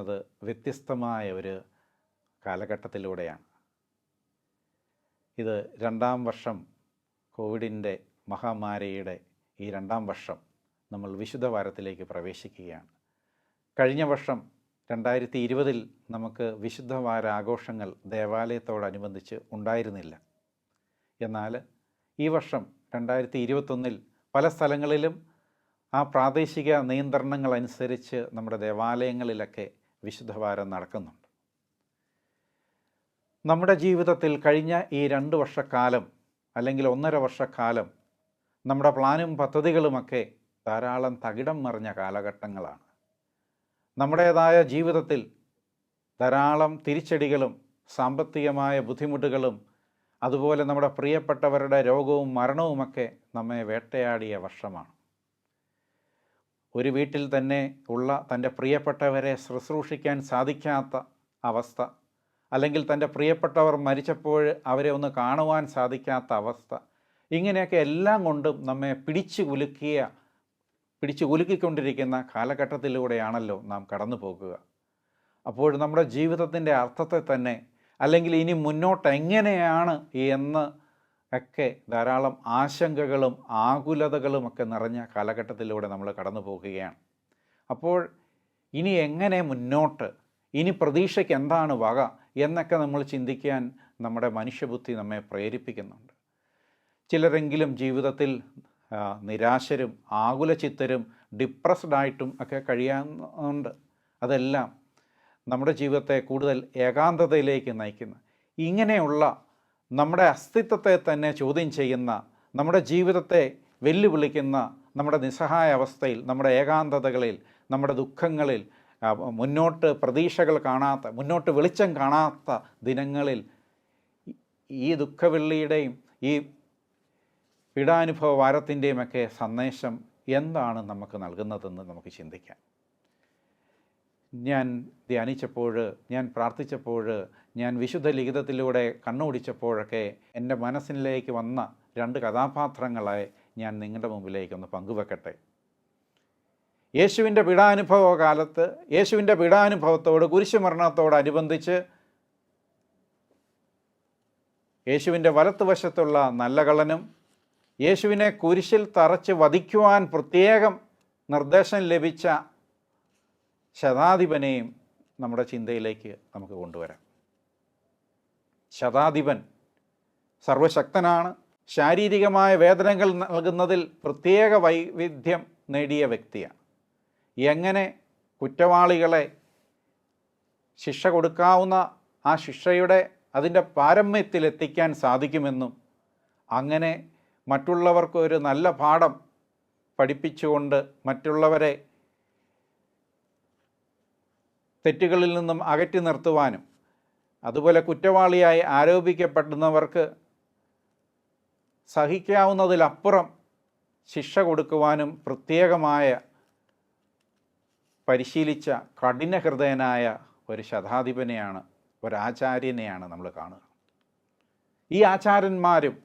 പോകുന്നത് വ്യത്യസ്തമായ ഒരു കാലഘട്ടത്തിലൂടെയാണ്. ഇത് 2ാം വർഷം, കോവിഡിൻ്റെ മഹാമാരിയുടെ ഈ 2ാം വർഷം നമ്മൾ വിശുദ്ധ വാരത്തിലേക്ക് പ്രവേശിക്കുകയാണ്. കഴിഞ്ഞ വർഷം 2020 നമുക്ക് വിശുദ്ധ വാര ആഘോഷങ്ങൾ ദേവാലയത്തോടനുബന്ധിച്ച് ഉണ്ടായിരുന്നില്ല. എന്നാൽ ഈ വർഷം 2021 പല സ്ഥലങ്ങളിലും ആ പ്രാദേശിക നിയന്ത്രണങ്ങൾ അനുസരിച്ച് നമ്മുടെ ദേവാലയങ്ങളിലൊക്കെ വിശുദ്ധ വാരം നടക്കുന്നുണ്ട്. നമ്മുടെ ജീവിതത്തിൽ കഴിഞ്ഞ ഈ 2 വർഷക്കാലം അല്ലെങ്കിൽ 1.5 വർഷക്കാലം നമ്മുടെ പ്ലാനും പദ്ധതികളുമൊക്കെ ധാരാളം തകിടം മറിഞ്ഞ കാലഘട്ടങ്ങളാണ്. നമ്മുടേതായ ജീവിതത്തിൽ ധാരാളം തിരിച്ചടികളും സാമ്പത്തികമായ ബുദ്ധിമുട്ടുകളും അതുപോലെ നമ്മുടെ പ്രിയപ്പെട്ടവരുടെ രോഗവും മരണവുമൊക്കെ നമ്മെ വേട്ടയാടിയ വർഷമാണ്. ഒരു വീട്ടിൽ തന്നെ ഉള്ള തൻ്റെ പ്രിയപ്പെട്ടവരെ ശുശ്രൂഷിക്കാൻ സാധിക്കാത്ത അവസ്ഥ, അല്ലെങ്കിൽ തൻ്റെ പ്രിയപ്പെട്ടവർ മരിച്ചപ്പോൾ അവരെ ഒന്ന് കാണുവാൻ സാധിക്കാത്ത അവസ്ഥ, ഇങ്ങനെയൊക്കെ എല്ലാം കൊണ്ടും നമ്മെ പിടിച്ചു കുലുക്കിക്കൊണ്ടിരിക്കുന്ന കാലഘട്ടത്തിലൂടെയാണല്ലോ നാം കടന്നു പോകുക. അപ്പോൾ നമ്മുടെ ജീവിതത്തിൻ്റെ അർത്ഥത്തെ തന്നെ, അല്ലെങ്കിൽ ഇനി മുന്നോട്ട് എങ്ങനെയാണ് എന്ന് ഒക്കെ ധാരാളം ആശങ്കകളും ആകുലതകളും ഒക്കെ നിറഞ്ഞ കാലഘട്ടത്തിലൂടെ നമ്മൾ കടന്നു പോകുകയാണ്. അപ്പോൾ ഇനി എങ്ങനെ മുന്നോട്ട്, ഇനി പ്രതീക്ഷയ്ക്ക് എന്താണ് വക എന്നൊക്കെ നമ്മൾ ചിന്തിക്കാൻ നമ്മുടെ മനുഷ്യബുദ്ധി നമ്മെ പ്രേരിപ്പിക്കുന്നുണ്ട്. ചിലരെങ്കിലും ജീവിതത്തിൽ നിരാശരും ആകുലചിത്തരും ഡിപ്രസ്ഡായിട്ടും ഒക്കെ കഴിയാറുണ്ട്. അതെല്ലാം നമ്മുടെ ജീവിതത്തെ കൂടുതൽ ഏകാന്തതയിലേക്ക് നയിക്കുന്ന, ഇങ്ങനെയുള്ള നമ്മുടെ അസ്തിത്വത്തെ തന്നെ ചോദ്യം ചെയ്യുന്ന, നമ്മുടെ ജീവിതത്തെ വെല്ലുവിളിക്കുന്ന, നമ്മുടെ നിസ്സഹായ അവസ്ഥയിൽ, നമ്മുടെ ഏകാന്തതകളിൽ, നമ്മുടെ ദുഃഖങ്ങളിൽ, മുന്നോട്ട് പ്രതീക്ഷകൾ കാണാത്ത, മുന്നോട്ട് വെളിച്ചം കാണാത്ത ദിനങ്ങളിൽ ഈ ദുഃഖവെള്ളിയുടെയും ഈ പീഡാനുഭവ വാരത്തിൻ്റെയുമൊക്കെ സന്ദേശം എന്താണ് നമുക്ക് നൽകുന്നതെന്ന് നമുക്ക് ചിന്തിക്കാം. ഞാൻ ധ്യാനിച്ചപ്പോൾ, ഞാൻ പ്രാർത്ഥിച്ചപ്പോൾ, ഞാൻ വിശുദ്ധ ലിഖിതത്തിലൂടെ കണ്ണോടിച്ചപ്പോഴൊക്കെ എൻ്റെ മനസ്സിലേക്ക് വന്ന 2 കഥാപാത്രങ്ങളെ ഞാൻ നിങ്ങളുടെ മുമ്പിലേക്കൊന്ന് പങ്കുവെക്കട്ടെ. യേശുവിൻ്റെ പീഡാനുഭവ കാലത്ത്, യേശുവിൻ്റെ പീഡാനുഭവത്തോട്, കുരിശുമരണത്തോടനുബന്ധിച്ച് യേശുവിൻ്റെ വലത്തുവശത്തുള്ള നല്ല കള്ളനും യേശുവിനെ കുരിശിൽ തറച്ച് വധിക്കുവാൻ പ്രത്യേകം നിർദ്ദേശം ലഭിച്ച ശതാധിപനെയും നമ്മുടെ ചിന്തയിലേക്ക് നമുക്ക് കൊണ്ടുവരാം. ശതാധിപൻ സർവശക്തനാണ്. ശാരീരികമായ വേദനകൾ നൽകുന്നതിൽ പ്രത്യേക വൈവിധ്യം നേടിയ വ്യക്തിയാണ്. എങ്ങനെ കുറ്റവാളികളെ ശിക്ഷ കൊടുക്കാവുന്ന ആ ശിക്ഷയുടെ അതിൻ്റെ പാരമ്യത്തിലെത്തിക്കാൻ സാധിക്കുമെന്നും, അങ്ങനെ മറ്റുള്ളവർക്ക് ഒരു നല്ല പാഠം പഠിപ്പിച്ചുകൊണ്ട് മറ്റുള്ളവരെ തെറ്റുകളിൽ നിന്നും അകറ്റി നിർത്തുവാനും, അതുപോലെ കുറ്റവാളിയായി ആരോപിക്കപ്പെടുന്നവർക്ക് സഹിക്കാവുന്നതിലപ്പുറം ശിക്ഷ കൊടുക്കുവാനും പ്രത്യേകമായ പരിശീലിച്ച കഠിനഹൃദയനായ ഒരു ശതാധിപനെയാണ്, ഒരാചാര്യനെയാണ് നമ്മൾ കാണുക. ഈ ആചാര്യന്മാരും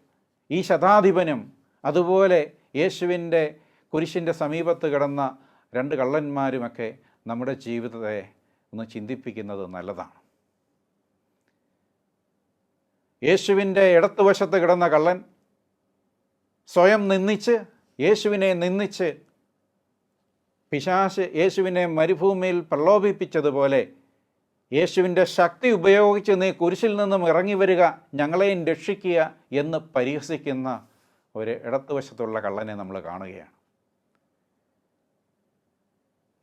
ഈ ശതാധിപനും അതുപോലെ യേശുവിൻ്റെ കുരിശിൻ്റെ സമീപത്ത് കിടന്ന 2 കള്ളന്മാരുമൊക്കെ നമ്മുടെ ജീവിതത്തെ ഒന്ന് ചിന്തിപ്പിക്കുന്നത് നല്ലതാണ്. യേശുവിൻ്റെ ഇടത്തുവശത്ത് കിടന്ന കള്ളൻ സ്വയം നിന്ദിച്ച്, യേശുവിനെ നിന്ദിച്ച്, പിശാച് യേശുവിനെ മരുഭൂമിയിൽ പ്രലോഭിപ്പിച്ചതുപോലെ യേശുവിൻ്റെ ശക്തി ഉപയോഗിച്ച് നീ കുരിശിൽ നിന്നും ഇറങ്ങി വരിക, ഞങ്ങളെയും രക്ഷിക്കുക എന്ന് പരിഹസിക്കുന്ന ഒരു ഇടത്തുവശത്തുള്ള കള്ളനെ നമ്മൾ കാണുകയാണ്.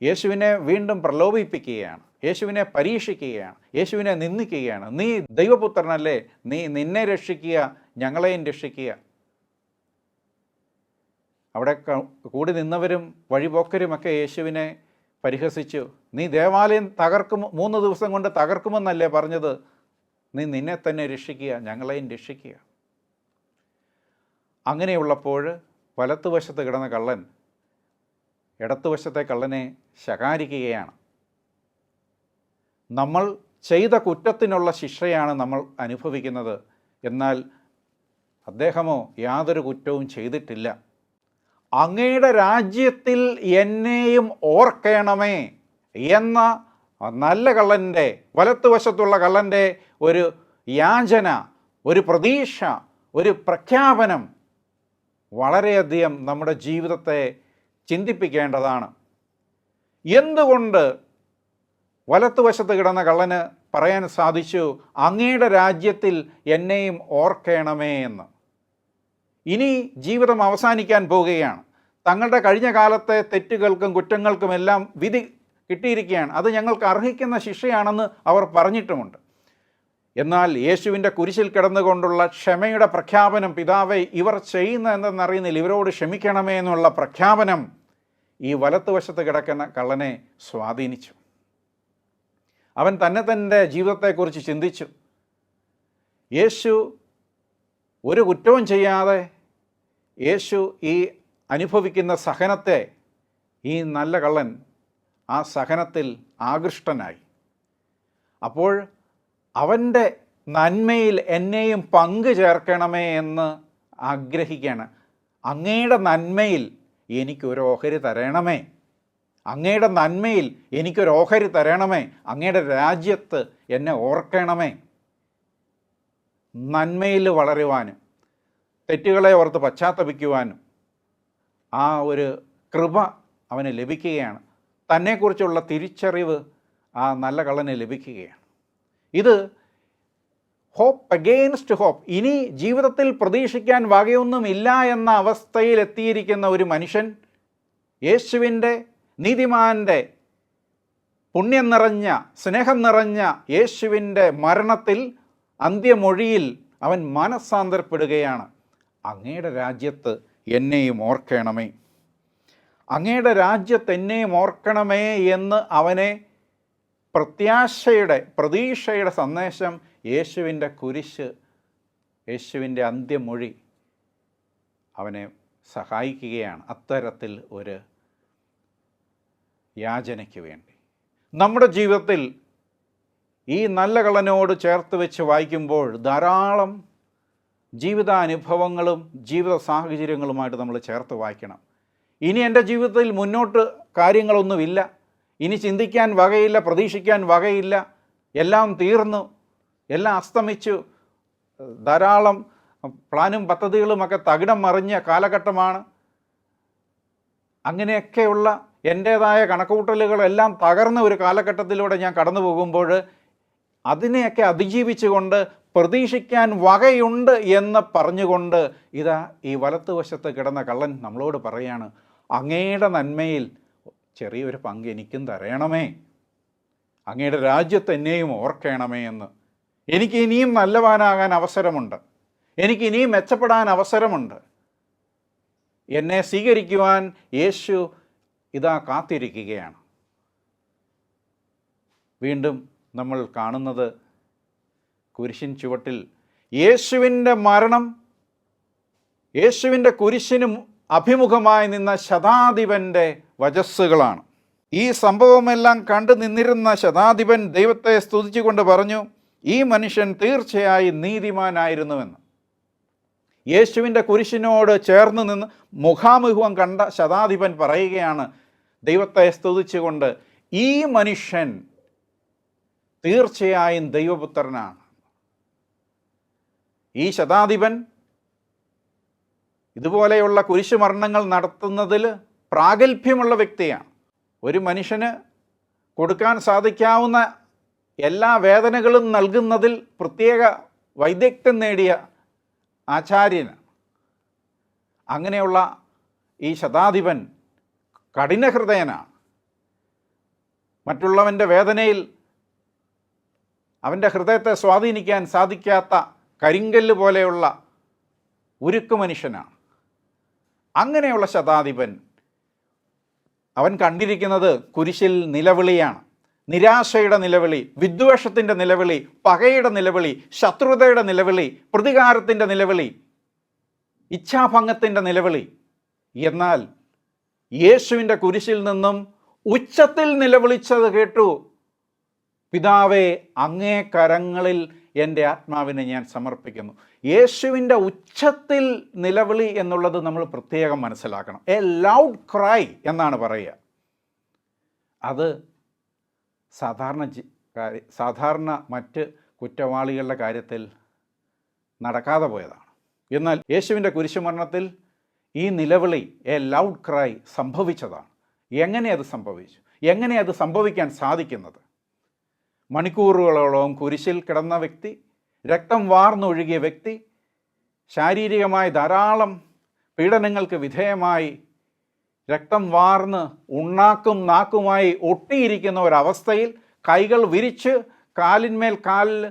യേശുവിനെ വീണ്ടും പ്രലോഭിപ്പിക്കുകയാണ്, യേശുവിനെ പരീക്ഷിക്കുകയാണ്, യേശുവിനെ നിന്ദിക്കുകയാണ്. നീ ദൈവപുത്രനല്ലേ, നിന്നെ രക്ഷിക്കുക, ഞങ്ങളെയും രക്ഷിക്കുക. അവിടെ കൂടി നിന്നവരും വഴിപോക്കരുമൊക്കെ യേശുവിനെ പരിഹസിച്ചു. നീ ദേവാലയം 3 ദിവസം കൊണ്ട് തകർക്കുമെന്നല്ലേ പറഞ്ഞത്, നീ നിന്നെ തന്നെ രക്ഷിക്കുക, ഞങ്ങളെയും രക്ഷിക്കുക. അങ്ങനെയുള്ളപ്പോൾ വലത്തുവശത്ത് കിടന്ന കള്ളൻ ഇടത്തുവശത്തെ കള്ളനെ ശകാരിക്കുകയാണ്. നമ്മൾ ചെയ്ത കുറ്റത്തിനുള്ള ശിക്ഷയാണ് നമ്മൾ അനുഭവിക്കുന്നത്, എന്നാൽ അദ്ദേഹമോ യാതൊരു കുറ്റവും ചെയ്തിട്ടില്ല. അങ്ങയുടെ രാജ്യത്തിൽ എന്നെയും ഓർക്കണമേ എന്ന നല്ല കള്ളൻ്റെ, വലത്തുവശത്തുള്ള കള്ളൻ്റെ ഒരു യാചന, ഒരു പ്രതീക്ഷ, ഒരു പ്രഖ്യാപനം വളരെയധികം നമ്മുടെ ജീവിതത്തെ ചിന്തിപ്പിക്കേണ്ടതാണ്. എന്തുകൊണ്ട് വലത്തുവശത്ത് കിടന്ന കള്ളന് പറയാൻ സാധിച്ചു, അങ്ങയുടെ രാജ്യത്തിൽ എന്നെയും ഓർക്കണമേ എന്ന്? ഇനി ജീവിതം അവസാനിക്കാൻ പോവുകയാണ്. തങ്ങളുടെ കഴിഞ്ഞ കാലത്തെ തെറ്റുകൾക്കും കുറ്റങ്ങൾക്കുമെല്ലാം വിധി കിട്ടിയിരിക്കുകയാണ്. അത് ഞങ്ങൾക്ക് അർഹിക്കുന്ന ശിക്ഷയാണെന്ന് അവർ പറഞ്ഞിട്ടുമുണ്ട്. എന്നാൽ യേശുവിൻ്റെ കുരിശിൽ കിടന്നുകൊണ്ടുള്ള ക്ഷമയുടെ പ്രഖ്യാപനം, പിതാവേ ഇവർ ചെയ്യുന്ന എന്തെന്നറിയുന്നില്ല, ഇവരോട് ക്ഷമിക്കണമേ എന്നുള്ള പ്രഖ്യാപനം ഈ വലത്തുവശത്ത് കിടക്കുന്ന കള്ളനെ സ്വാധീനിച്ചു. അവൻ തൻ്റെ ജീവിതത്തെക്കുറിച്ച് ചിന്തിച്ചു. യേശു ഒരു കുറ്റവും ചെയ്യാതെ യേശു ഈ അനുഭവിക്കുന്ന സഹനത്തെ, ഈ നല്ല കള്ളൻ ആ സഹനത്തിൽ ആകൃഷ്ടനായി. അപ്പോൾ അവൻ്റെ നന്മയിൽ എന്നെയും പങ്കു ചേർക്കണമേ എന്ന് ആഗ്രഹിക്കുകയാണ്. അങ്ങയുടെ നന്മയിൽ എനിക്കൊരു ഓഹരി തരണമേ, അങ്ങയുടെ നന്മയിൽ എനിക്കൊരു ഓഹരി തരണമേ, അങ്ങയുടെ രാജ്യത്ത് എന്നെ ഓർക്കണമേ. നന്മയിൽ വളരുവാനും തെറ്റുകളെ ഓർത്ത് പശ്ചാത്തപിക്കുവാനും ആ ഒരു കൃപ അവന് ലഭിക്കുകയാണ്. തന്നെക്കുറിച്ചുള്ള തിരിച്ചറിവ് ആ നല്ല കള്ളന് ലഭിക്കുകയാണ്. ഇത് ഹോപ്പ് അഗെയിൻസ്റ്റ് ഹോപ്പ്. ഇനി ജീവിതത്തിൽ പ്രതീക്ഷിക്കാൻ വകയൊന്നുമില്ല എന്ന അവസ്ഥയിലെത്തിയിരിക്കുന്ന ഒരു മനുഷ്യൻ യേശുവിൻ്റെ, നീതിമാൻ്റെ, പുണ്യം നിറഞ്ഞ, സ്നേഹം നിറഞ്ഞ യേശുവിൻ്റെ മരണത്തിൽ, അന്ത്യമൊഴിയിൽ അവൻ മനസ്സാന്തരപ്പെടുകയാണ്. അങ്ങയുടെ രാജ്യത്ത് എന്നെയും ഓർക്കണമേ, അങ്ങയുടെ രാജ്യത്ത് എന്നെയും ഓർക്കണമേ എന്ന് അവനെ പ്രത്യാശയുടെ, പ്രതീക്ഷയുടെ സന്ദേശം യേശുവിൻ്റെ കുരിശ്, യേശുവിൻ്റെ അന്ത്യമൊഴി അവനെ സഹായിക്കുകയാണ് അത്തരത്തിൽ ഒരു യാചനയ്ക്ക് വേണ്ടി. നമ്മുടെ ജീവിതത്തിൽ ഈ നല്ല കള്ളനോട് ചേർത്ത് വെച്ച് വായിക്കുമ്പോൾ ധാരാളം ജീവിതാനുഭവങ്ങളും ജീവിത സാഹചര്യങ്ങളുമായിട്ട് നമ്മൾ ചേർത്ത് വായിക്കണം. ഇനി എൻ്റെ ജീവിതത്തിൽ മുന്നോട്ട് കാര്യങ്ങളൊന്നുമില്ല, ഇനി ചിന്തിക്കാൻ വകയില്ല, പ്രതീക്ഷിക്കാൻ വകയില്ല, എല്ലാം തീർന്നു, എല്ലാം അസ്തമിച്ചു, ധാരാളം പ്ലാനും പദ്ധതികളുമൊക്കെ തകിടം മറിഞ്ഞ കാലഘട്ടമാണ്. അങ്ങനെയൊക്കെയുള്ള എൻ്റേതായ കണക്കുകൂട്ടലുകളെല്ലാം തകർന്ന ഒരു കാലഘട്ടത്തിലൂടെ ഞാൻ കടന്നു പോകുമ്പോൾ അതിനെയൊക്കെ അതിജീവിച്ചുകൊണ്ട് പ്രതീക്ഷിക്കാൻ വകയുണ്ട് എന്ന് പറഞ്ഞുകൊണ്ട് ഇതാ ഈ വലത്തുവശത്ത് കിടന്ന കള്ളൻ നമ്മളോട് പറയാണ്, അങ്ങയുടെ നന്മയിൽ ചെറിയൊരു പങ്ക് എനിക്കും തരണമേ, അങ്ങയുടെ രാജ്യത്ത് എന്നെയും ഓർക്കണമേ എന്ന്. എനിക്ക് ഇനിയും നല്ലവാനാകാൻ അവസരമുണ്ട്, എനിക്ക് ഇനിയും മെച്ചപ്പെടാൻ അവസരമുണ്ട്. എന്നെ സ്വീകരിക്കുവാൻ യേശു ഇതാ കാത്തിരിക്കുകയാണ്. വീണ്ടും നമ്മൾ കാണുന്നത് കുരിശിൻ ചുവട്ടിൽ യേശുവിൻ്റെ മരണം, യേശുവിൻ്റെ കുരിശിനും അഭിമുഖമായി നിന്ന ശതാധിപൻ്റെ വചസ്സുകളാണ്. ഈ സംഭവമെല്ലാം കണ്ടു നിന്നിരുന്ന ശതാധിപൻ ദൈവത്തെ സ്തുതിച്ചുകൊണ്ട് പറഞ്ഞു, ഈ മനുഷ്യൻ തീർച്ചയായും നീതിമാനായിരുന്നുവെന്ന്. യേശുവിൻ്റെ കുരിശിനോട് ചേർന്ന് നിന്ന് മുഖാമുഖം കണ്ട ശതാധിപൻ പറയുകയാണ് ദൈവത്തെ സ്തുതിച്ചുകൊണ്ട്, ഈ മനുഷ്യൻ തീർച്ചയായും ദൈവപുത്രനാണ്. ഈ ശതാധിപൻ ഇതുപോലെയുള്ള കുരിശുമരണങ്ങൾ നടത്തുന്നതിൽ പ്രാഗൽഭ്യമുള്ള വ്യക്തിയാണ്. ഒരു മനുഷ്യന് കൊടുക്കാൻ സാധിക്കാവുന്ന എല്ലാ വേദനകളും നൽകുന്നതിൽ പ്രത്യേക വൈദഗ്ധ്യം നേടിയ ആചാര്യനാണ്. അങ്ങനെയുള്ള ഈ ശതാധിപൻ കഠിനഹൃദയനാണ്. മറ്റുള്ളവൻ്റെ വേദനയിൽ അവൻ്റെ ഹൃദയത്തെ സ്വാധീനിക്കാൻ സാധിക്കാത്ത കരിങ്കല്ല് പോലെയുള്ള ഉരുക്കു മനുഷ്യനാണ്. അങ്ങനെയുള്ള ശതാധിപൻ അവൻ കണ്ടിരിക്കുന്നത് കുരിശിൽ നിലവിളിയാണ്. നിരാശയുടെ നിലവിളി, വിദ്വേഷത്തിൻ്റെ നിലവിളി, പകയുടെ നിലവിളി, ശത്രുതയുടെ നിലവിളി, പ്രതികാരത്തിൻ്റെ നിലവിളി, ഇച്ഛാഭംഗത്തിൻ്റെ നിലവിളി. എന്നാൽ യേശുവിൻ്റെ കുരിശിൽ നിന്നും ഉച്ചത്തിൽ നിലവിളിച്ചത് കേട്ടു, പിതാവേ അങ്ങേ കരങ്ങളിൽ എൻ്റെ ആത്മാവിനെ ഞാൻ സമർപ്പിക്കുന്നു. യേശുവിൻ്റെ ഉച്ചത്തിൽ നിലവിളി എന്നുള്ളത് നമ്മൾ പ്രത്യേകം മനസ്സിലാക്കണം. എ ലൗഡ് ക്രൈ എന്നാണ് പറയുക. അത് സാധാരണ മറ്റ് കുറ്റവാളികളുടെ കാര്യത്തിൽ നടക്കാതെ പോയതാണ്. എന്നാൽ യേശുവിൻ്റെ കുരിശുമരണത്തിൽ ഈ നിലവിളി എ ലൗഡ് ക്രൈ സംഭവിച്ചതാണ്. എങ്ങനെ അത് സംഭവിച്ചു? എങ്ങനെ അത് സംഭവിക്കാൻ സാധിക്കുന്നത്? മണിക്കൂറുകളോളം കുരിശിൽ കിടന്ന വ്യക്തി, രക്തം വാർന്നൊഴുകിയ വ്യക്തി, ശാരീരികമായി ധാരാളം പീഡനങ്ങൾക്ക് വിധേയമായി രക്തം വാർന്ന് ഉണ്ണാക്കും നാക്കുമായി ഒട്ടിയിരിക്കുന്ന ഒരവസ്ഥയിൽ കൈകൾ വിരിച്ച് കാലിന്മേൽ കാലിൽ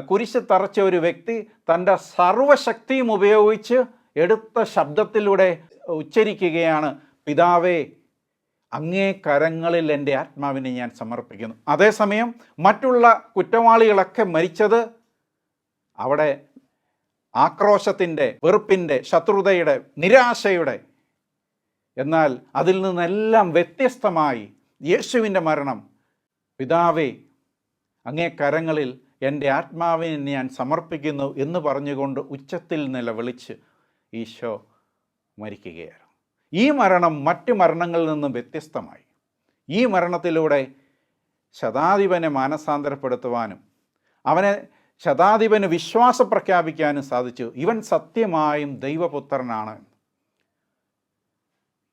കുരിശ് തറച്ച ഒരു വ്യക്തി തൻ്റെ സർവശക്തിയും ഉപയോഗിച്ച് എടുത്ത ശബ്ദത്തിലൂടെ ഉച്ചരിക്കുകയാണ്, പിതാവേ, അങ്ങേ കരങ്ങളിൽ എൻ്റെ ആത്മാവിനെ ഞാൻ സമർപ്പിക്കുന്നു. അതേസമയം മറ്റുള്ള കുറ്റവാളികളൊക്കെ മരിച്ചത് അവിടെ ആക്രോശത്തിൻ്റെ, വെറുപ്പിൻ്റെ, ശത്രുതയുടെ, നിരാശയുടെ, എന്നാൽ അതിൽ നിന്നെല്ലാം വ്യത്യസ്തമായി യേശുവിൻ്റെ മരണം, പിതാവേ, അങ്ങേ കരങ്ങളിൽ എൻ്റെ ആത്മാവിനെ ഞാൻ സമർപ്പിക്കുന്നു എന്ന് പറഞ്ഞുകൊണ്ട് ഉച്ചത്തിൽ നിലവിളിച്ച് ഈശോ മരിക്കുകയാണ്. ഈ മരണം മറ്റു മരണങ്ങളിൽ നിന്നും വ്യത്യസ്തമായി. ഈ മരണത്തിലൂടെ ശതാധിപനെ മാനസാന്തരപ്പെടുത്തുവാനും അവനെ ശതാധിപന് വിശ്വാസം പ്രഖ്യാപിക്കാനും സാധിച്ചു. ഇവൻ സത്യമായും ദൈവപുത്രനാണ്.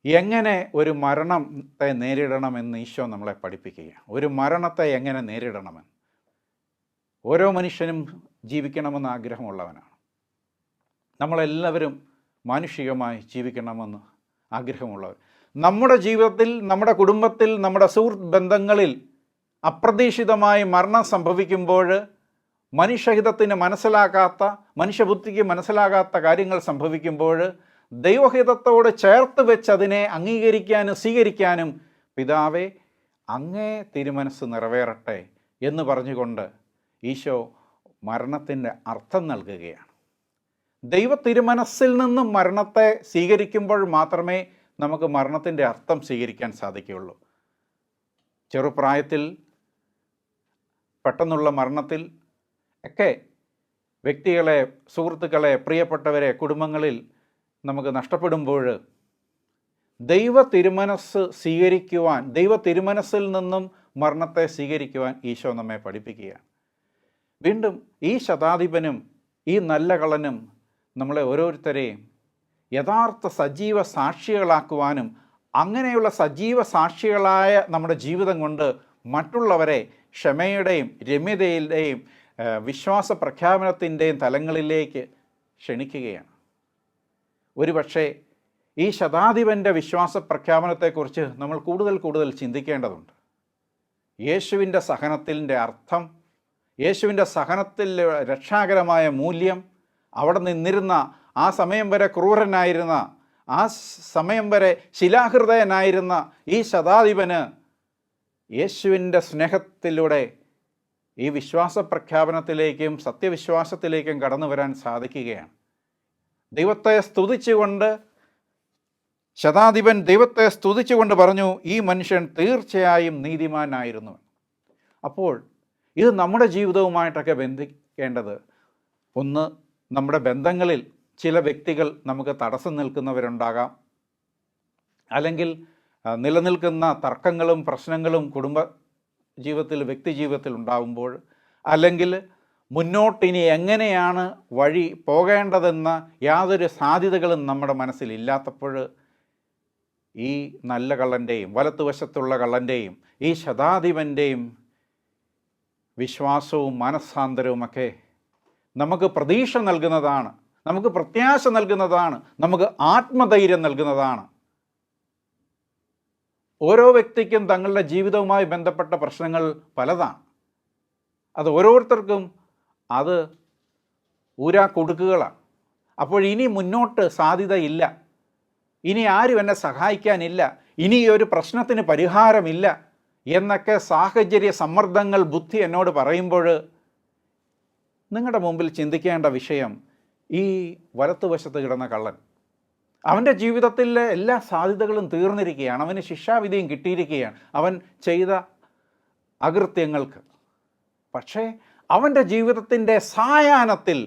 എങ്ങനെ ഒരു മരണത്തെ നേരിടണമെന്ന് ഈശോ നമ്മളെ പഠിപ്പിക്കുകയാണ്. ഒരു മരണത്തെ എങ്ങനെ നേരിടണമെന്ന്. ഓരോ മനുഷ്യനും ജീവിക്കണമെന്ന് ആഗ്രഹമുള്ളവനാണ്. നമ്മളെല്ലാവരും മാനുഷികമായി ജീവിക്കണമെന്ന് ആഗ്രഹമുള്ളവർ. നമ്മുടെ ജീവിതത്തിൽ, നമ്മുടെ കുടുംബത്തിൽ, നമ്മുടെ സുഹൃത്ത് ബന്ധങ്ങളിൽ അപ്രതീക്ഷിതമായി മരണം സംഭവിക്കുമ്പോൾ മനുഷ്യഹിതത്തിന് മനസ്സിലാകാത്ത, മനുഷ്യബുദ്ധിക്ക് മനസ്സിലാകാത്ത കാര്യങ്ങൾ സംഭവിക്കുമ്പോൾ ദൈവഹിതത്തോട് ചേർത്ത് വെച്ച് അതിനെ അംഗീകരിക്കാനും സ്വീകരിക്കാനും പിതാവേ, അങ്ങേ തിരുമനസ് നിറവേറട്ടെ എന്ന് പറഞ്ഞുകൊണ്ട് ഈശോ മരണത്തിൻ്റെ അർത്ഥം നൽകുകയാണ്. ദൈവ തിരുമനസ്സിൽ നിന്നും മരണത്തെ സ്വീകരിക്കുമ്പോൾ മാത്രമേ നമുക്ക് മരണത്തിൻ്റെ അർത്ഥം സ്വീകരിക്കാൻ സാധിക്കുകയുള്ളൂ. ചെറുപ്രായത്തിൽ പെട്ടെന്നുള്ള മരണത്തിൽ ഒക്കെ വ്യക്തികളെ, സുഹൃത്തുക്കളെ, പ്രിയപ്പെട്ടവരെ കുടുംബങ്ങളിൽ നമുക്ക് നഷ്ടപ്പെടുമ്പോൾ ദൈവ തിരുമനസ് സ്വീകരിക്കുവാൻ, ദൈവ തിരുമനസ്സിൽ നിന്നും മരണത്തെ സ്വീകരിക്കുവാൻ ഈശോ നമ്മെ പഠിപ്പിക്കുകയാണ്. വീണ്ടും ഈ ശതാധിപനും ഈ നല്ല കള്ളനും നമ്മളെ ഓരോരുത്തരെയും യഥാർത്ഥ സജീവ സാക്ഷികളാക്കുവാനും അങ്ങനെയുള്ള സജീവ സാക്ഷികളായ നമ്മുടെ ജീവിതം കൊണ്ട് മറ്റുള്ളവരെ ക്ഷമയുടെയും രമ്യതയുടെയും വിശ്വാസ പ്രഖ്യാപനത്തിൻ്റെയും തലങ്ങളിലേക്ക് ക്ഷണിക്കുകയാണ്. ഒരുപക്ഷെ ഈ ശതാധിപൻ്റെ വിശ്വാസ പ്രഖ്യാപനത്തെക്കുറിച്ച് നമ്മൾ കൂടുതൽ ചിന്തിക്കേണ്ടതുണ്ട്. യേശുവിൻ്റെ സഹനത്തിൻ്റെ അർത്ഥം, യേശുവിൻ്റെ സഹനത്തിൽ രക്ഷാകരമായ മൂല്യം, അവിടെ നിന്നിരുന്ന, ആ സമയം വരെ ക്രൂരനായിരുന്ന, ആ സമയം വരെ ശിലാഹൃദയനായിരുന്ന ഈ ശതാധിപന് യേശുവിൻ്റെ സ്നേഹത്തിലൂടെ ഈ വിശ്വാസ പ്രഖ്യാപനത്തിലേക്കും സത്യവിശ്വാസത്തിലേക്കും കടന്നു വരാൻ സാധിക്കുകയാണ്. ദൈവത്തെ സ്തുതിച്ചുകൊണ്ട് ശതാധിപൻ ദൈവത്തെ സ്തുതിച്ചുകൊണ്ട് പറഞ്ഞു, ഈ മനുഷ്യൻ തീർച്ചയായും നീതിമാനായിരുന്നു. അപ്പോൾ ഇത് നമ്മുടെ ജീവിതവുമായിട്ടൊക്കെ ബന്ധിക്കേണ്ടത്, ഒന്ന്, നമ്മുടെ ബന്ധങ്ങളിൽ ചില വ്യക്തികൾ നമുക്ക് തടസ്സം നിൽക്കുന്നവരുണ്ടാകാം, അല്ലെങ്കിൽ നിലനിൽക്കുന്ന തർക്കങ്ങളും പ്രശ്നങ്ങളും കുടുംബ ജീവിതത്തിൽ, വ്യക്തി ജീവിതത്തിൽ ഉണ്ടാകുമ്പോൾ, അല്ലെങ്കിൽ മുന്നോട്ടിനി എങ്ങനെയാണ് വഴി പോകേണ്ടതെന്ന യാതൊരു സാധ്യതകളും നമ്മുടെ മനസ്സിലില്ലാത്തപ്പോൾ ഈ നല്ല കള്ളൻ്റെയും വലത്തുവശത്തുള്ള കള്ളൻ്റെയും ഈ ശതാധിപൻ്റെയും വിശ്വാസവും മനസ്സാന്തരവുമൊക്കെ നമുക്ക് പ്രതീക്ഷ നൽകുന്നതാണ്, നമുക്ക് പ്രത്യാശ നൽകുന്നതാണ്, നമുക്ക് ആത്മധൈര്യം നൽകുന്നതാണ്. ഓരോ വ്യക്തിക്കും തങ്ങളുടെ ജീവിതവുമായി ബന്ധപ്പെട്ട പ്രശ്നങ്ങൾ പലതാണ്. അത് ഓരോരുത്തർക്കും അത് ഊരാക്കുടുക്കുകളാണ്. അപ്പോൾ ഇനി മുന്നോട്ട് സാധ്യതയില്ല, ഇനി ആരും എന്നെ സഹായിക്കാനില്ല, ഇനി ഒരു പ്രശ്നത്തിന് പരിഹാരമില്ല എന്നൊക്കെ സാഹചര്യ സമ്മർദ്ദങ്ങൾ ബുദ്ധി എന്നോട് പറയുമ്പോൾ നിങ്ങളുടെ മുമ്പിൽ ചിന്തിക്കേണ്ട വിഷയം, ഈ വലത്തുവശത്ത് കിടന്ന കള്ളൻ, അവൻ്റെ ജീവിതത്തിലെ എല്ലാ സാധ്യതകളും തീർന്നിരിക്കുകയാണ്, അവന് ശിക്ഷാവിധിയും കിട്ടിയിരിക്കുകയാണ് അവൻ ചെയ്ത അകൃത്യങ്ങൾക്ക്. പക്ഷേ അവൻ്റെ ജീവിതത്തിൻ്റെ സായാഹ്നത്തിൽ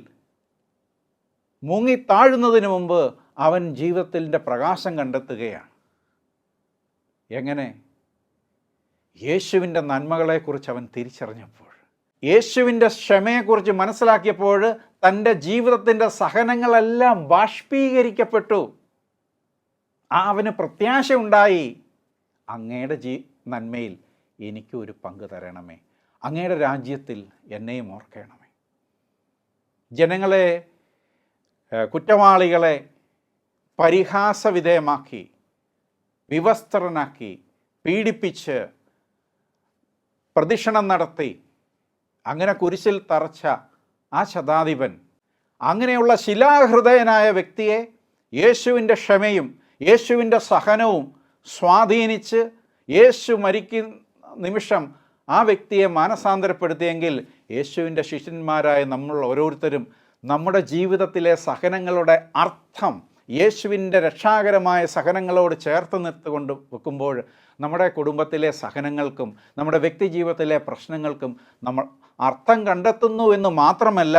മുങ്ങിത്താഴുന്നതിന് മുമ്പ് അവൻ ജീവിതത്തിൻ്റെ പ്രകാശം കണ്ടെത്തുകയാണ്. എങ്ങനെ? യേശുവിൻ്റെ നന്മകളെക്കുറിച്ച് അവൻ തിരിച്ചറിഞ്ഞപ്പോൾ, യേശുവിൻ്റെ ക്ഷമയെക്കുറിച്ച് മനസ്സിലാക്കിയപ്പോൾ തൻ്റെ ജീവിതത്തിൻ്റെ സഹനങ്ങളെല്ലാം ബാഷ്പീകരിക്കപ്പെട്ടു. അവന് പ്രത്യാശയുണ്ടായി. അങ്ങയുടെ നന്മയിൽ എനിക്കും ഒരു പങ്ക് തരണമേ, അങ്ങയുടെ രാജ്യത്തിൽ എന്നെയും ഓർക്കണമേ. ജനങ്ങളെ, കുറ്റവാളികളെ പരിഹാസവിധേയമാക്കി, വിവസ്ത്രനാക്കി, പീഡിപ്പിച്ച്, പ്രദക്ഷിണം നടത്തി, അങ്ങനെ കുരിശിൽ തറച്ച ആ ശതാധിപൻ, അങ്ങനെയുള്ള ശിലാഹൃദയനായ വ്യക്തിയെ യേശുവിൻ്റെ ക്ഷമയും യേശുവിൻ്റെ സഹനവും സ്വാധീനിച്ച് യേശു മരിക്കുന്ന നിമിഷം ആ വ്യക്തിയെ മാനസാന്തരപ്പെടുത്തിയെങ്കിൽ, യേശുവിൻ്റെ ശിഷ്യന്മാരായ നമ്മൾ ഓരോരുത്തരും നമ്മുടെ ജീവിതത്തിലെ സഹനങ്ങളുടെ അർത്ഥം യേശുവിൻ്റെ രക്ഷാകരമായ സഹനങ്ങളോട് ചേർത്ത് നിർത്തുകൊണ്ട് വെക്കുമ്പോൾ നമ്മുടെ കുടുംബത്തിലെ സഹനങ്ങൾക്കും നമ്മുടെ വ്യക്തി ജീവിതത്തിലെ പ്രശ്നങ്ങൾക്കും നമ്മൾ അർത്ഥം കണ്ടെത്തുന്നു എന്ന് മാത്രമല്ല,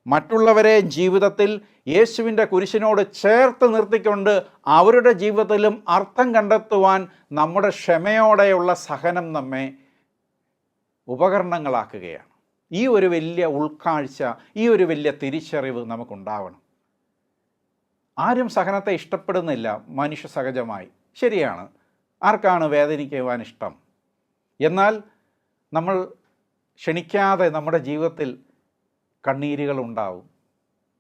മറ്റുള്ളവരെ ജീവിതത്തിൽ യേശുവിൻ്റെ കുരിശിനോട് ചേർത്ത് നിർത്തിക്കൊണ്ട് അവരുടെ ജീവിതത്തിലും അർത്ഥം കണ്ടെത്തുവാൻ നമ്മുടെ ക്ഷമയോടെയുള്ള സഹനം നമ്മെ ഉപകരണങ്ങളാക്കുകയാണ്. ഈ ഒരു വലിയ ഉൾക്കാഴ്ച, ഈ ഒരു വലിയ തിരിച്ചറിവ് നമുക്കുണ്ടാവണം. ആരും സഹനത്തെ ഇഷ്ടപ്പെടുന്നില്ല മനുഷ്യ സഹജമായി. ശരിയാണ്, ആർക്കാണ് വേദനിക്കുവാൻ ഇഷ്ടം? എന്നാൽ നമ്മൾ ക്ഷണിക്കാതെ നമ്മുടെ ജീവിതത്തിൽ കണ്ണീരുകളുണ്ടാവും,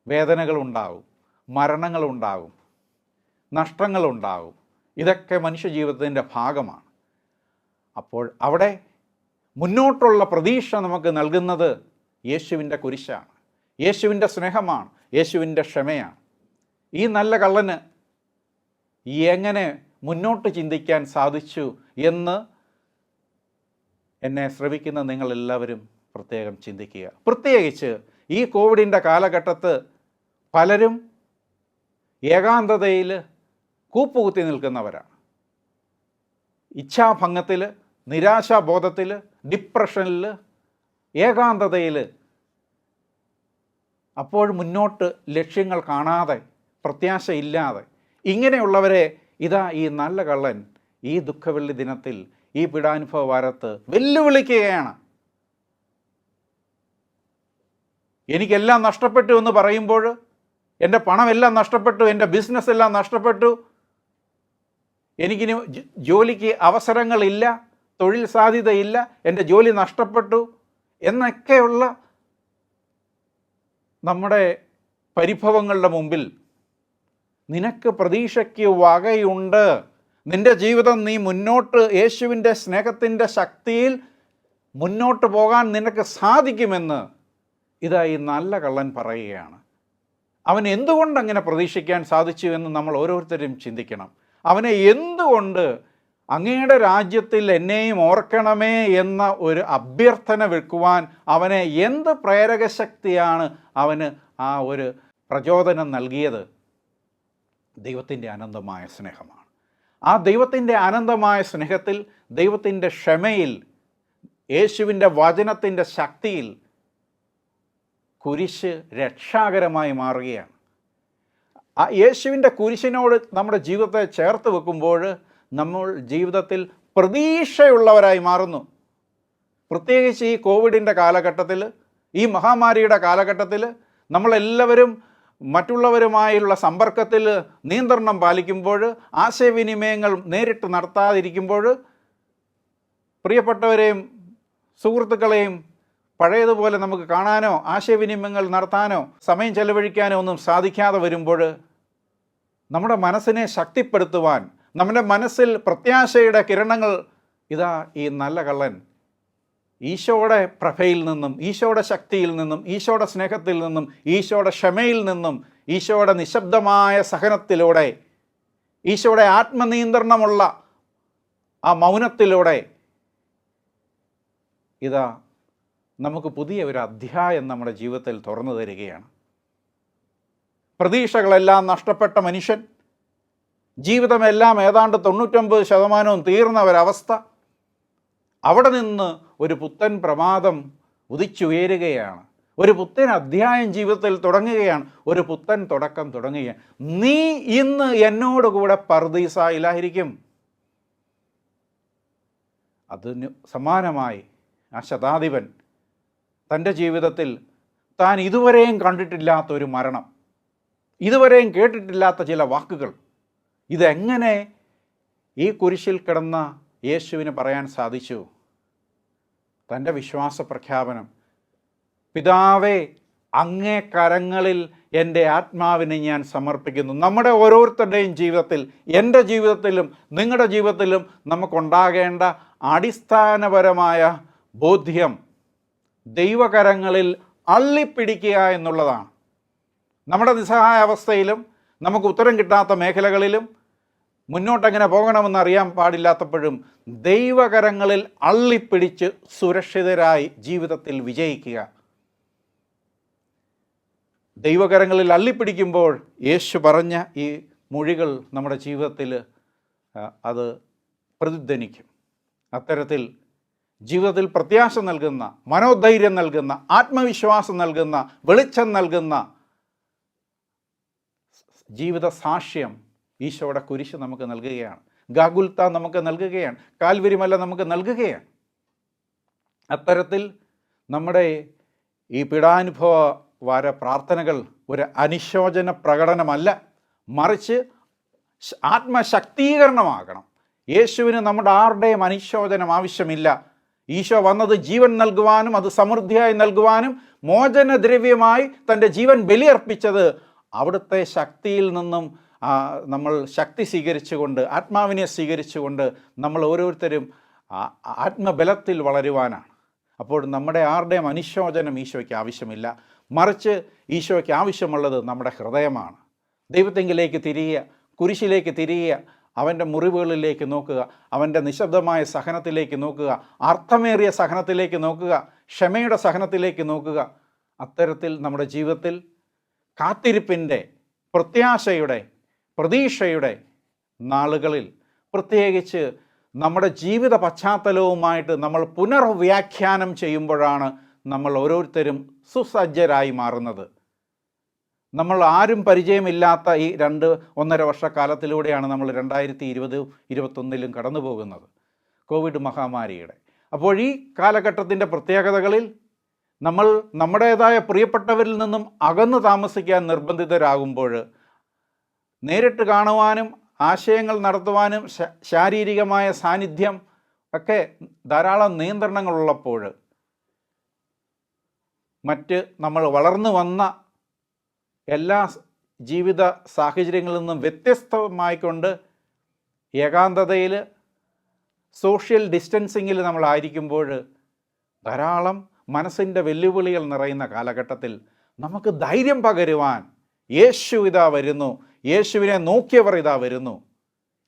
വേദനകളുണ്ടാവും, മരണങ്ങളുണ്ടാവും, നഷ്ടങ്ങളുണ്ടാവും. ഇതൊക്കെ മനുഷ്യ ജീവിതത്തിൻ്റെ ഭാഗമാണ്. അപ്പോൾ അവിടെ മുന്നോട്ടുള്ള പ്രതീക്ഷ നമുക്ക് നൽകുന്നത് യേശുവിൻ്റെ കുരിശാണ്, യേശുവിൻ്റെ സ്നേഹമാണ്, യേശുവിൻ്റെ ക്ഷമയാണ്. ഈ നല്ല കള്ളന് എങ്ങനെ മുന്നോട്ട് ചിന്തിക്കാൻ സാധിച്ചു എന്ന് എന്നെ ശ്രവിക്കുന്ന നിങ്ങളെല്ലാവരും പ്രത്യേകം ചിന്തിക്കുക. പ്രത്യേകിച്ച് ഈ കോവിഡിൻ്റെ കാലഘട്ടത്ത് പലരും ഏകാന്തതയിൽ കൂപ്പുകുത്തി നിൽക്കുന്നവരാണ്. ഇച്ഛാഭംഗത്തിൽ, നിരാശാബോധത്തിൽ, ഡിപ്രഷനിൽ, ഏകാന്തതയിൽ, അപ്പോൾ മുന്നോട്ട് ലക്ഷ്യങ്ങൾ കാണാതെ, പ്രത്യാശയില്ലാതെ ഇങ്ങനെയുള്ളവരെ ഇതാ ഈ നല്ല കള്ളൻ ഈ ദുഃഖവെള്ളി ദിനത്തിൽ, ഈ പീഡാനുഭവ വാരത്ത് വെല്ലുവിളിക്കുകയാണ്. എനിക്കെല്ലാം നഷ്ടപ്പെട്ടു എന്ന് പറയുമ്പോൾ, എൻ്റെ പണമെല്ലാം നഷ്ടപ്പെട്ടു, എൻ്റെ ബിസിനസ് എല്ലാം നഷ്ടപ്പെട്ടു, എനിക്കിനി ജോലിക്ക് അവസരങ്ങളില്ല, തൊഴിൽ സാധ്യതയില്ല, എൻ്റെ ജോലി നഷ്ടപ്പെട്ടു എന്നൊക്കെയുള്ള നമ്മുടെ പരിഭവങ്ങളുടെ മുമ്പിൽ നിനക്ക് പ്രതീക്ഷയ്ക്ക് വകയുണ്ട്. നിൻ്റെ ജീവിതം നീ മുന്നോട്ട് യേശുവിൻ്റെ സ്നേഹത്തിൻ്റെ ശക്തിയിൽ മുന്നോട്ട് പോകാൻ നിനക്ക് സാധിക്കുമെന്ന് ഇതാ ഈ നല്ല കള്ളൻ പറയുകയാണ്. അവൻ എന്തുകൊണ്ട് അങ്ങനെ പ്രതീക്ഷിക്കാൻ സാധിച്ചു എന്ന് നമ്മൾ ഓരോരുത്തരും ചിന്തിക്കണം. അവനെ എന്തുകൊണ്ട് അങ്ങയുടെ രാജ്യത്തിൽ എന്നെയും ഓർക്കണമേ എന്ന ഒരു അഭ്യർത്ഥന വെക്കുവാൻ അവനെ എന്ത് പ്രേരകശക്തിയാണ് അവന് ആ ഒരു പ്രചോദനം നൽകിയത്? ദൈവത്തിൻ്റെ അനന്തമായ സ്നേഹമാണ്. ആ ദൈവത്തിൻ്റെ അനന്തമായ സ്നേഹത്തിൽ, ദൈവത്തിൻ്റെ ക്ഷമയിൽ, യേശുവിൻ്റെ വചനത്തിൻ്റെ ശക്തിയിൽ കുരിശ് രക്ഷാകരമായി മാറുകയാണ്. ആ യേശുവിൻ്റെ കുരിശിനോട് നമ്മുടെ ജീവിതത്തെ ചേർത്ത് വെക്കുമ്പോൾ നമ്മൾ ജീവിതത്തിൽ പ്രതീക്ഷയുള്ളവരായി മാറുന്നു. പ്രത്യേകിച്ച് ഈ കോവിഡിൻ്റെ കാലഘട്ടത്തിൽ, ഈ മഹാമാരിയുടെ കാലഘട്ടത്തിൽ നമ്മളെല്ലാവരും മറ്റുള്ളവരുമായുള്ള സമ്പർക്കത്തിൽ നിയന്ത്രണം പാലിക്കുമ്പോൾ, ആശയവിനിമയങ്ങൾ നേരിട്ട് നടത്താതിരിക്കുമ്പോൾ, പ്രിയപ്പെട്ടവരെയും സുഹൃത്തുക്കളെയും പഴയതുപോലെ നമുക്ക് കാണാനോ ആശയവിനിമയങ്ങൾ നടത്താനോ സമയം ചെലവഴിക്കാനോ ഒന്നും സാധിക്കാതെ വരുമ്പോൾ, നമ്മുടെ മനസ്സിനെ ശക്തിപ്പെടുത്തുവാൻ, നമ്മുടെ മനസ്സിൽ പ്രത്യാശയുടെ കിരണങ്ങൾ ഇതാ ഈ നല്ല കള്ളൻ ഈശോയുടെ പ്രഭയിൽ നിന്നും, ഈശോയുടെ ശക്തിയിൽ നിന്നും, ഈശോയുടെ സ്നേഹത്തിൽ നിന്നും, ഈശോയുടെ ക്ഷമയിൽ നിന്നും, ഈശോയുടെ നിശബ്ദമായ സഹനത്തിലൂടെ, ഈശോയുടെ ആത്മനിയന്ത്രണമുള്ള ആ മൗനത്തിലൂടെ ഇതാ നമുക്ക് പുതിയ ഒരു അധ്യായം നമ്മുടെ ജീവിതത്തിൽ തുറന്നു തരികയാണ്. പ്രതീക്ഷകളെല്ലാം നഷ്ടപ്പെട്ട മനുഷ്യൻ, ജീവിതമെല്ലാം ഏതാണ്ട് 99% തീർന്ന ഒരവസ്ഥ, അവിടെ നിന്ന് ഒരു പുത്തൻ പ്രമാദം ഉദിച്ചുയരുകയാണ്. ഒരു പുത്തൻ അധ്യായം ജീവിതത്തിൽ തുടങ്ങുകയാണ്. ഒരു പുത്തൻ തുടക്കം തുടങ്ങുകയാണ്. നീ ഇന്ന് എന്നോടുകൂടെ പർദീസായിലായിരിക്കും. അതിന് സമാനമായി ആ ശതാധിപൻ തൻ്റെ ജീവിതത്തിൽ താൻ ഇതുവരെയും കണ്ടിട്ടില്ലാത്ത ഒരു മരണം, ഇതുവരെയും കേട്ടിട്ടില്ലാത്ത ചില വാക്കുകൾ, ഇതെങ്ങനെ ഈ കുരിശിൽ കിടന്ന യേശുവിന് പറയാൻ സാധിച്ചു? തൻ്റെ വിശ്വാസ പ്രഖ്യാപനം, പിതാവേ അങ്ങേ കരങ്ങളിൽ എൻ്റെ ആത്മാവിനെ ഞാൻ സമർപ്പിക്കുന്നു. നമ്മുടെ ഓരോരുത്തരുടെയും ജീവിതത്തിൽ, എൻ്റെ ജീവിതത്തിലും നിങ്ങളുടെ ജീവിതത്തിലും നമുക്കുണ്ടാകേണ്ട അടിസ്ഥാനപരമായ ബോധ്യം ദൈവകരങ്ങളിൽ അള്ളിപ്പിടിക്കുക എന്നുള്ളതാണ്. നമ്മുടെ നിസ്സഹായ അവസ്ഥയിലും നമുക്ക് ഉത്തരം കിട്ടാത്ത മേഖലകളിലും മുന്നോട്ടെങ്ങനെ പോകണമെന്ന് അറിയാൻ പാടില്ലാത്തപ്പോഴും ദൈവകരങ്ങളിൽ അള്ളിപ്പിടിച്ച് സുരക്ഷിതരായി ജീവിതത്തിൽ വിജയിക്കുക. ദൈവകരങ്ങളിൽ അള്ളിപ്പിടിക്കുമ്പോൾ യേശു പറഞ്ഞ ഈ മൊഴികൾ നമ്മുടെ ജീവിതത്തിൽ അത് പ്രതിധ്വനിക്കും. അത്തരത്തിൽ ജീവിതത്തിൽ പ്രത്യാശ നൽകുന്ന, മനോധൈര്യം നൽകുന്ന, ആത്മവിശ്വാസം നൽകുന്ന, വെളിച്ചം നൽകുന്ന ജീവിത സാക്ഷ്യം ഈശോയുടെ കുരിശ് നമുക്ക് നൽകുകയാണ്. ഗാഗുൽത്ത നമുക്ക് നൽകുകയാണ്. കാൽവരി മല നമുക്ക് നൽകുകയാണ്. അത്തരത്തിൽ നമ്മുടെ ഈ പീഡാനുഭവ വാര പ്രാർത്ഥനകൾ ഒരു അനുശോചന പ്രകടനമല്ല, മറിച്ച് ആത്മശക്തീകരണമാകണം. യേശുവിന് നമ്മുടെ ആരുടെയും അനുശോചനം ആവശ്യമില്ല. ഈശോ വന്നത് ജീവൻ നൽകുവാനും അത് സമൃദ്ധിയായി നൽകുവാനും മോചനദ്രവ്യമായി തൻ്റെ ജീവൻ ബലിയർപ്പിച്ചത് അവിടുത്തെ ശക്തിയിൽ നിന്നും നമ്മൾ ശക്തി സ്വീകരിച്ചുകൊണ്ട്, ആത്മാവിനെ സ്വീകരിച്ചുകൊണ്ട് നമ്മൾ ഓരോരുത്തരും ആത്മബലത്തിൽ വളരുവാനാണ്. അപ്പോൾ നമ്മുടെ ആരുടെയും അനുശോചനം ഈശോയ്ക്ക് ആവശ്യമില്ല, മറിച്ച് ഈശോയ്ക്ക് ആവശ്യമുള്ളത് നമ്മുടെ ഹൃദയമാണ്. ദൈവത്തെങ്കിലേക്ക് തിരിയുക, കുരിശിലേക്ക് തിരിയുക, അവൻ്റെ മുറിവുകളിലേക്ക് നോക്കുക, അവൻ്റെ നിശബ്ദമായ സഹനത്തിലേക്ക് നോക്കുക, അർത്ഥമേറിയ സഹനത്തിലേക്ക് നോക്കുക, ക്ഷമയുടെ സഹനത്തിലേക്ക് നോക്കുക. അത്തരത്തിൽ നമ്മുടെ ജീവിതത്തിൽ കാത്തിരിപ്പിൻ്റെ, പ്രത്യാശയുടെ, പ്രതീക്ഷയുടെ നാളുകളിൽ പ്രത്യേകിച്ച് നമ്മുടെ ജീവിത പശ്ചാത്തലവുമായിട്ട് നമ്മൾ പുനർവ്യാഖ്യാനം ചെയ്യുമ്പോഴാണ് നമ്മൾ ഓരോരുത്തരും സുസജ്ജരായി മാറുന്നത്. നമ്മൾ ആരും പരിചയമില്ലാത്ത ഈ 1.5 വർഷക്കാലത്തിലൂടെയാണ് നമ്മൾ 2020-21 കടന്നു പോകുന്നത്, കോവിഡ് മഹാമാരിയുടെ. അപ്പോൾ ഈ കാലഘട്ടത്തിൻ്റെ പ്രത്യേകതകളിൽ നമ്മൾ നമ്മുടേതായ പ്രിയപ്പെട്ടവരിൽ നിന്നും അകന്നു താമസിക്കാൻ നിർബന്ധിതരാകുമ്പോൾ നേരിട്ട് കാണുവാനും ആശയങ്ങൾ നടത്തുവാനും ശാരീരികമായ സാന്നിധ്യം ഒക്കെ ധാരാളം നിയന്ത്രണങ്ങളുള്ളപ്പോൾ മറ്റ് നമ്മൾ വളർന്നു വന്ന എല്ലാ ജീവിത സാഹചര്യങ്ങളിൽ നിന്നും വ്യത്യസ്തമായിക്കൊണ്ട് ഏകാന്തതയിൽ, സോഷ്യൽ ഡിസ്റ്റൻസിങ്ങിൽ നമ്മളായിരിക്കുമ്പോൾ ധാരാളം മനസ്സിൻ്റെ വെല്ലുവിളികൾ നിറയുന്ന കാലഘട്ടത്തിൽ നമുക്ക് ധൈര്യം പകരുവാൻ യേശു ഇതാ വരുന്നു, യേശുവിനെ നോക്കിയവർ ഇതാ വരുന്നു,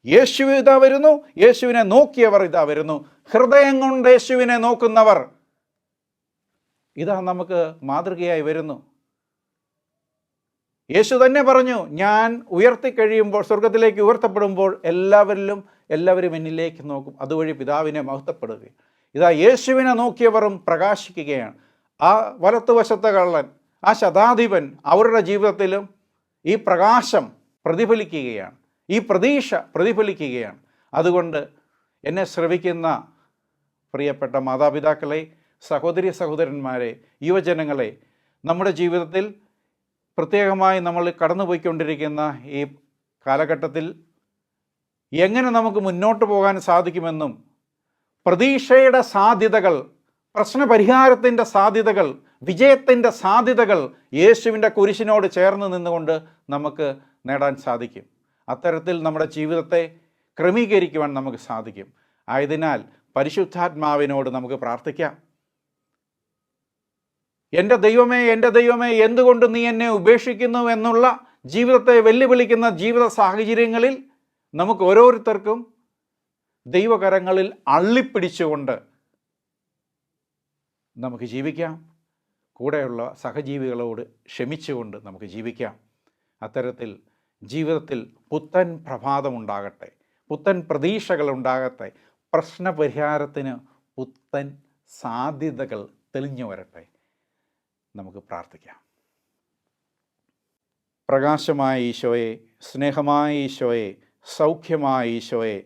യേശു ഇതാ വരുന്നു, യേശുവിനെ നോക്കിയവർ ഇതാ വരുന്നു. ഹൃദയം കൊണ്ട് യേശുവിനെ നോക്കുന്നവർ ഇതാ നമുക്ക് മാതൃകയായി വരുന്നു. യേശു തന്നെ പറഞ്ഞു, ഞാൻ ഉയർത്തിക്കഴിയുമ്പോൾ, സ്വർഗത്തിലേക്ക് ഉയർത്തപ്പെടുമ്പോൾ എല്ലാവരും എന്നിലേക്ക് നോക്കും, അതുവഴി പിതാവിനെ മഹത്വപ്പെടുകയും. ഇതാ യേശുവിനെ നോക്കിയവരും പ്രകാശിക്കുകയാണ്. ആ വലത്തുവശത്തെ കള്ളൻ, ആ ശതാധിപൻ, അവരുടെ ജീവിതത്തിലും ഈ പ്രകാശം പ്രതിഫലിക്കുകയാണ്, ഈ പ്രതീക്ഷ പ്രതിഫലിക്കുകയാണ്. അതുകൊണ്ട് എന്നെ ശ്രവിക്കുന്ന പ്രിയപ്പെട്ട മാതാപിതാക്കളെ, സഹോദരി സഹോദരന്മാരെ, യുവജനങ്ങളെ, നമ്മുടെ ജീവിതത്തിൽ പ്രത്യേകമായി നമ്മൾ കടന്നുപോയിക്കൊണ്ടിരിക്കുന്ന ഈ കാലഘട്ടത്തിൽ എങ്ങനെ നമുക്ക് മുന്നോട്ട് പോകാൻ സാധിക്കുമെന്നും പ്രതീക്ഷയുടെ സാധ്യതകൾ, പ്രശ്നപരിഹാരത്തിൻ്റെ സാധ്യതകൾ, വിജയത്തിൻ്റെ സാധ്യതകൾ യേശുവിൻ്റെ കുരിശിനോട് ചേർന്ന് നിന്നുകൊണ്ട് നമുക്ക് നേടാൻ സാധിക്കും. അത്തരത്തിൽ നമ്മുടെ ജീവിതത്തെ ക്രമീകരിക്കുവാൻ നമുക്ക് സാധിക്കും. ആയതിനാൽ പരിശുദ്ധാത്മാവിനോട് നമുക്ക് പ്രാർത്ഥിക്കാം. എൻ്റെ ദൈവമേ, എൻ്റെ ദൈവമേ, എന്തുകൊണ്ട് നീ എന്നെ ഉപേക്ഷിക്കുന്നു എന്നുള്ള ജീവിതത്തെ വെല്ലുവിളിക്കുന്ന ജീവിത സാഹചര്യങ്ങളിൽ നമുക്ക് ഓരോരുത്തർക്കും ദൈവകരങ്ങളിൽ അള്ളിപ്പിടിച്ചുകൊണ്ട് നമുക്ക് ജീവിക്കാം. കൂടെയുള്ള സഹജീവികളോട് ക്ഷമിച്ചുകൊണ്ട് നമുക്ക് ജീവിക്കാം. അത്തരത്തിൽ ജീവിതത്തിൽ പുത്തൻ പ്രഭാതമുണ്ടാകട്ടെ, പുത്തൻ പ്രതീക്ഷകളുണ്ടാകട്ടെ, പ്രശ്നപരിഹാരത്തിന് പുത്തൻ സാധ്യതകൾ തെളിഞ്ഞു വരട്ടെ. നമുക്ക് പ്രാർത്ഥിക്കാം. പ്രകാശമായ ഈശോയെ, സ്നേഹമായ ഈശോയെ, സൗഖ്യമായ ഈശോയെ,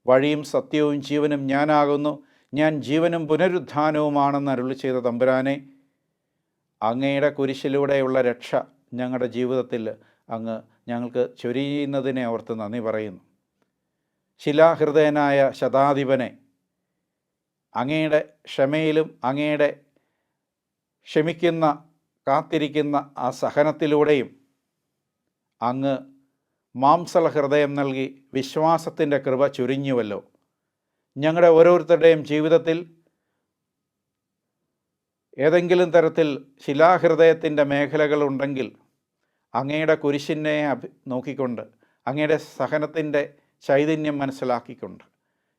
വഴിയും സത്യവും ജീവനും ഞാനാകുന്നു. ഞാൻ ജീവനും പുനരുത്ഥാനവുമാണെന്ന് അരുളി ചെയ്ത തമ്പുരാനെ, അങ്ങയുടെ കുരിശിലൂടെയുള്ള രക്ഷ ഞങ്ങളുടെ ജീവിതത്തിൽ അങ്ങ് ഞങ്ങൾക്ക് ചൊരിയുന്നതിനെ ഓർത്ത് നന്ദി പറയുന്നു. ശിലാഹൃദയനായ ശതാധിപനെ അങ്ങയുടെ ക്ഷമയിലും അങ്ങയുടെ ക്ഷമിക്കുന്ന കാത്തിരിക്കുന്ന ആ സഹനത്തിലൂടെയും അങ്ങ് മാംസള ഹൃദയം നൽകി വിശ്വാസത്തിൻ്റെ കൃപ ചൊരിഞ്ഞുവല്ലോ. ഞങ്ങളുടെ ഓരോരുത്തരുടെയും ജീവിതത്തിൽ ഏതെങ്കിലും തരത്തിൽ ശിലാഹൃദയത്തിൻ്റെ മേഖലകളുണ്ടെങ്കിൽ അങ്ങയുടെ കുരിശിനെ നോക്കിക്കൊണ്ട്, അങ്ങയുടെ സഹനത്തിൻ്റെ ചൈതന്യം മനസ്സിലാക്കിക്കൊണ്ട്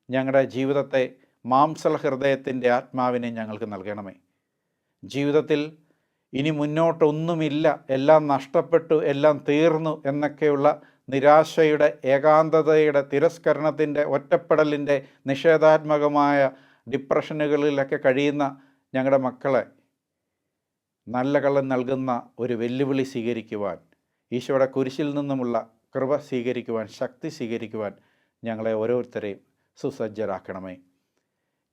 ഞങ്ങളുടെ ജീവിതത്തെ മാംസള ഹൃദയത്തിൻ്റെ ആത്മാവിനെ ഞങ്ങൾക്ക് നൽകണമേ. ജീവിതത്തിൽ ഇനി മുന്നോട്ടൊന്നുമില്ല, എല്ലാം നഷ്ടപ്പെട്ടു, എല്ലാം തീർന്നു എന്നൊക്കെയുള്ള നിരാശയുടെ, ഏകാന്തതയുടെ, തിരസ്കരണത്തിൻ്റെ, ഒറ്റപ്പെടലിൻ്റെ, നിഷേധാത്മകമായ ഡിപ്രഷനുകളിലൊക്കെ കഴിയുന്ന ഞങ്ങളുടെ മക്കളെ നല്ല കള്ളൻ നൽകുന്ന ഒരു വെല്ലുവിളി സ്വീകരിക്കുവാൻ, ഈശോയുടെ കുരിശിൽ നിന്നുമുള്ള കൃപ സ്വീകരിക്കുവാൻ, ശക്തി സ്വീകരിക്കുവാൻ ഞങ്ങളെ ഓരോരുത്തരെയും സുസജ്ജരാക്കണമേ.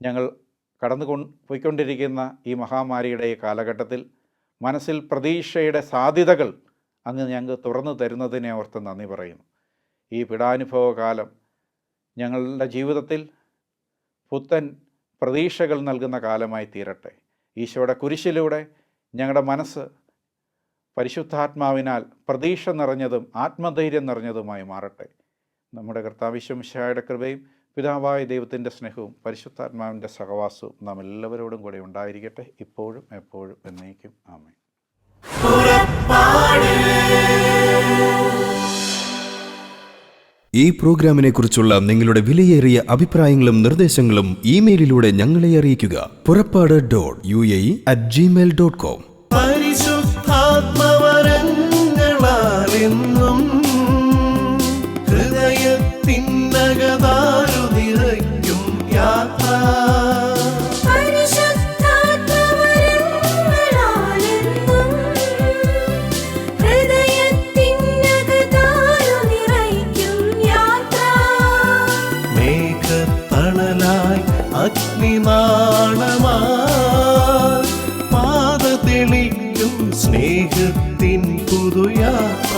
ഞങ്ങൾ പോയിക്കൊണ്ടിരിക്കുന്ന ഈ മഹാമാരിയുടെ ഈ കാലഘട്ടത്തിൽ മനസ്സിൽ പ്രതീക്ഷയുടെ സാധ്യതകൾ അങ്ങ് ഞങ്ങൾക്ക് തുറന്നു തരുന്നതിനെ ഓർത്ത് നന്ദി പറയുന്നു. ഈ പീഡാനുഭവ കാലം ഞങ്ങളുടെ ജീവിതത്തിൽ പുത്തൻ പ്രതീക്ഷകൾ നൽകുന്ന കാലമായി തീരട്ടെ. ഈശോയുടെ കുരിശിലൂടെ ഞങ്ങളുടെ മനസ്സ് പരിശുദ്ധാത്മാവിനാൽ പ്രതീക്ഷ നിറഞ്ഞതും ആത്മധൈര്യം നിറഞ്ഞതുമായി മാറട്ടെ. നമ്മുടെ കർത്താവ് ഈശോ മിശിഹായുടെ കൃപയും പിതാവായ ദൈവത്തിൻ്റെ സ്നേഹവും പരിശുദ്ധാത്മാവിൻ്റെ സഹവാസവും നാം എല്ലാവരോടും കൂടെ ഉണ്ടായിരിക്കട്ടെ, ഇപ്പോഴും എപ്പോഴും എന്നേക്കും. ആമേൻ. ഈ പ്രോഗ്രാമിനെ കുറിച്ചുള്ള നിങ്ങളുടെ വിലയേറിയ അഭിപ്രായങ്ങളും നിർദ്ദേശങ്ങളും ഇമെയിലിലൂടെ ഞങ്ങളെ അറിയിക്കുക. purapada.uae@gmail.com. പരിശുദ്ധാത്മവരങ്ങളാലെന്നും ഹൃദയത്തിനകതാരു നിറയ്ക്കും യാത്ര. മേഘത്തണലായി അഗ്നിനാളമായി പാത തെളിക്കും സ്നേഹത്തിൻ പുതുയാത്ര.